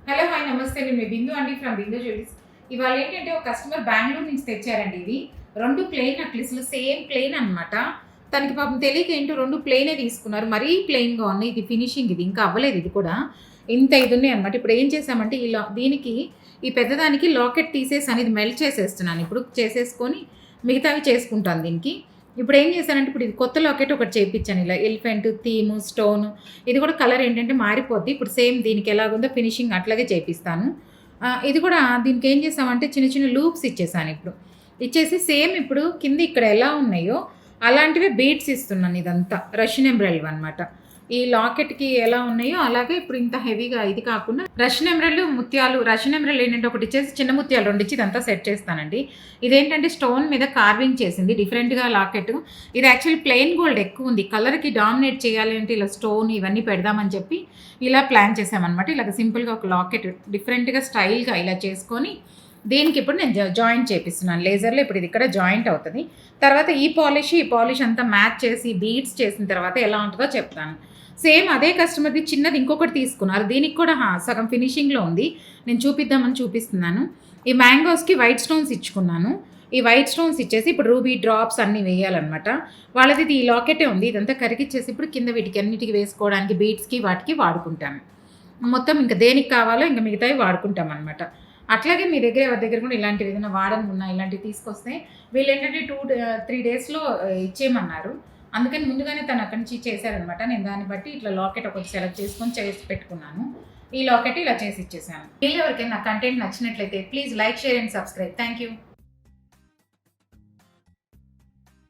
Hello hi నమస్తే నేను మీ బిందు అండి ఫ్రమ్ బిందు జ్యువెలరీస్. ఇవాళ ఏంటంటే ఒక కస్టమర్ బెంగళూరు నుంచి తెచ్చారండి. ఇవి 2 ప్లెయిన్ నెక్లెస్లు సేమ్ ప్లెయిన్ అనమాట. తనకి పాపం తెలియక ఏంటో 2 ప్లెయినే తీసుకున్నారు. మరీ ప్లెయిన్‌గా ఉన్నాయి. ఇది ఫినిషింగ్ ఇది ఇంకా అవ్వలేదు ఇది కూడా. ఇంత ఇది ఉన్నాయి అనమాట. ఇప్పుడు ఏం చేశామంటే ఇలా దీనికి ఈ పెద్దదానికి లాకెట్ తీసేసి ఇది మెల్ట్ చేసేస్తున్నాను. ఇప్పుడు చేసేసుకొని మిగతావి చేసుకుంటాను దీనికి. ఇప్పుడు ఏం చేశానంటే ఇప్పుడు ఇది కొత్త లాకెట్ ఒకటి చేపించాను. ఇలా ఎలిఫెంట్ థీమ్ స్టోన్ ఇది కూడా కలర్ ఏంటంటే మారిపోద్ది. ఇప్పుడు సేమ్ దీనికి ఎలాగుందో ఫినిషింగ్ అట్లాగే చేపిస్తాను. ఇది కూడా దీనికి ఏం చేసామంటే చిన్న చిన్న లూప్స్ ఇచ్చేసాను. ఇప్పుడు ఇచ్చేసి సేమ్ ఇప్పుడు కింద ఇక్కడ ఎలా ఉన్నాయో అలాంటివే బీడ్స్ ఇస్తున్నాను. ఇదంతా రష్యన్ ఎంబ్రాయిడరీ అనమాట. ఈ లాకెట్కి ఎలా ఉన్నాయో అలాగే ఇప్పుడు ఇంత హెవీగా ఇది కాకుండా రష్యన్ ఎంబ్రాయిడరీ ముత్యాలు, రష్యన్ ఎంబ్రాయిడరీ ఏంటంటే ఒకటి ఇచ్చేసి చిన్న ముత్యాలు 2 ఇచ్చి ఇదంతా సెట్ చేస్తానండి. ఇదేంటంటే స్టోన్ మీద కార్వింగ్ చేసింది డిఫరెంట్గా లాకెట్. ఇది యాక్చువల్లీ ప్లెయిన్ గోల్డ్ ఎక్కువ ఉంది. కలర్కి డామినేట్ చేయాలి అంటే ఇలా స్టోన్ ఇవన్నీ పెడదామని చెప్పి ఇలా ప్లాన్ చేసామన్నమాట. ఇలాగ సింపుల్గా ఒక లాకెట్ డిఫరెంట్గా స్టైల్గా ఇలా చేసుకొని దీనికి ఇప్పుడు నేను జాయింట్ చేపిస్తున్నాను లేజర్లో. ఇప్పుడు ఇది ఇక్కడ జాయింట్ అవుతుంది. తర్వాత ఈ పాలిష్ అంతా మ్యాచ్ చేసి బీడ్స్ చేసిన తర్వాత ఎలా ఉంటుందో చెప్తాను. సేమ్ అదే కస్టమర్ది చిన్నది ఇంకొకటి తీసుకున్నారు. దీనికి కూడా సగం ఫినిషింగ్లో ఉంది. నేను చూపిద్దామని చూపిస్తున్నాను. ఈ మ్యాంగోస్కి వైట్ స్టోన్స్ ఇచ్చుకున్నాను. ఈ వైట్ స్టోన్స్ ఇచ్చేసి ఇప్పుడు రూబీ డ్రాప్స్ అన్నీ వేయాలన్నమాట. వాళ్ళది ఈ లాకెటే ఉంది. ఇదంతా కరిగిచ్చేసి ఇప్పుడు కింద వీటికి అన్నిటికీ వేసుకోవడానికి బీడ్స్కి వాటికి వాడుకుంటాను. మొత్తం ఇంకా దేనికి కావాలో ఇంకా మిగతావి వాడుకుంటాం అనమాట. అట్లాగే మీ దగ్గర ఎవరి దగ్గర కూడా ఇలాంటివి ఏదైనా వాడనుకున్నా ఇలాంటివి తీసుకొస్తే వీళ్ళు ఏంటంటే 2-3 డేస్లో ఇచ్చేయమన్నారు. అందుకని ముందుగానే తను అక్కడి నుంచి చేశారనమాట. నేను దాన్ని బట్టి ఇట్లా లాకెట్ ఒకటి సెలెక్ట్ చేసుకొని చేసి పెట్టుకున్నాను. ఈ లాకెట్ ఇలా చేసి ఇచ్చేసాను. మీరు ఎవరికైనా నా కంటెంట్ నచ్చినట్లయితే please like, share and subscribe. Thank you.